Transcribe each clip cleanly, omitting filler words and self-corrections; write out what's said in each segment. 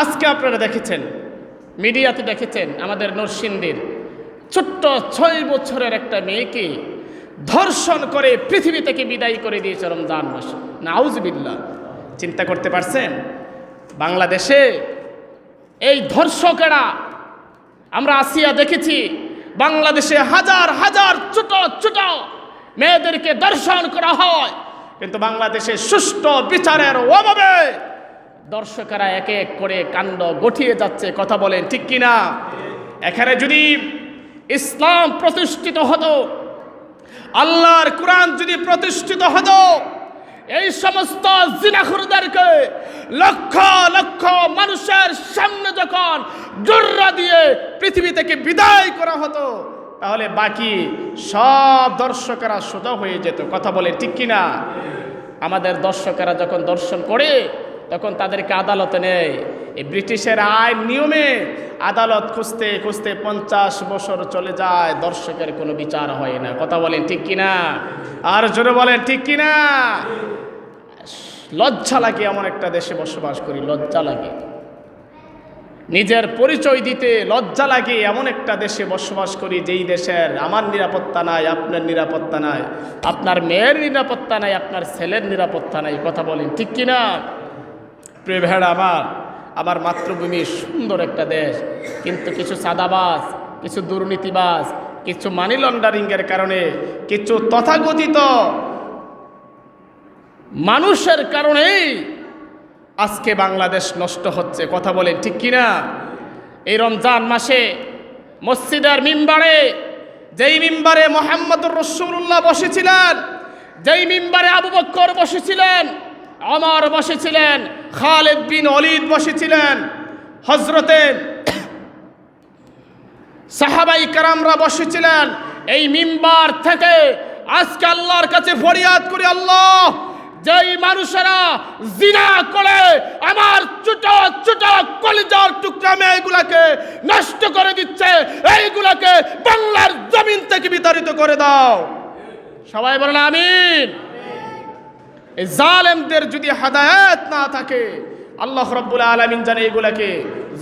আজকে আপনারা দেখেছেন, মিডিয়াতে দেখেছেন, আমাদের নরসিংদীর ছোট্ট 6 বছরের একটা মেয়েকে ধর্ষণ করে পৃথিবী থেকে বিদায় করে দিয়েছে রমজান মাসে। নাউজুবিল্লাহ। চিন্তা করতে পারছেন? বাংলাদেশে এই ধর্ষকেরা, আমরা আসিয়া দেখেছি, বাংলাদেশে হাজার হাজার ছোট ছোট মেয়েদেরকে ধর্ষণ করা হয়, কিন্তু বাংলাদেশে সুষ্ঠু বিচারের অভাবে দর্শকেরা এক এক করে কাণ্ড গঠিয়ে যাচ্ছে। কথা বলেন ঠিক কিনা? এখানে যদি ইসলাম প্রতিষ্ঠিত হতো, আল্লাহর কোরআন যদি প্রতিষ্ঠিত হতো, এই সমস্ত জিনাখুরদেরকে লক্ষ লক্ষ মানুষের সামনে যখন জোররা দিয়ে পৃথিবী থেকে বিদায় করা হতো, তাহলে বাকি সব দর্শকেরা সোজা হয়ে যেত। কথা বলে ঠিক কিনা? আমাদের দর্শকেরা যখন দর্শন করে তখন তাদেরকে আদালতে নেয়। এই ব্রিটিশের আইন নিয়মে আদালত খুঁজতে খুঁজতে 50 বছর চলে যায়, দর্শকের কোনো বিচার হয় না। কথা বলেন ঠিক কিনা? আর জোরে বলেন ঠিক কিনা? লজ্জা লাগে, এমন একটা দেশে বসবাস করি, লজ্জা লাগে। নিজের পরিচয় দিতে লজ্জা লাগে, এমন একটা দেশে বসবাস করি যেই দেশের আমার নিরাপত্তা নাই, আপনার নিরাপত্তা নাই, আপনার মেয়ের নিরাপত্তা নাই, আপনার ছেলের নিরাপত্তা নাই। কথা বলেন ঠিক কিনা? প্রিয় ভাইরা আমার মাতৃভূমি সুন্দর একটা দেশ, কিন্তু কিছু সাদাবাজ, কিছু দুর্নীতিবাজ, কিছু মানি লন্ডারিংয়ের কারণে, কিছু তথাকথিত মানুষের কারণেই আজকে বাংলাদেশ নষ্ট হচ্ছে। কথা বলেন ঠিক কিনা? এই রমজান মাসে মসজিদের মিম্বারে, যেই মিম্বারে মুহাম্মদুর রাসূলুল্লাহ বসেছিলেন, যেই মিম্বারে আবু বকর বসেছিলেন, ওমর বসেছিলেন, খালিদ বিন ওয়ালিদ বসেছিলেন, হযরতে সাহাবায়ে কেরামরা বসেছিলেন, এই মিম্বার থেকে আজকে আল্লাহর কাছে ফরিয়াদ করি, আল্লাহ, যেই মানুষেরা জিনা করে আমার ছোট ছোট কলিজার টুকরা মেয়েগুলাকে নষ্ট করে দিচ্ছে, এইগুলাকে বাংলার জমিন থেকে বিতাড়িত করে দাও। সবাই বলেন আমিন। এই জালেমদের যদি হেদায়েত না থাকে, আল্লাহ রাব্বুল আলামিন যেন এগুলাকে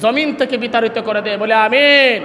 জমিন থেকে বিতাড়িত করে দেয়। বলে আমিন।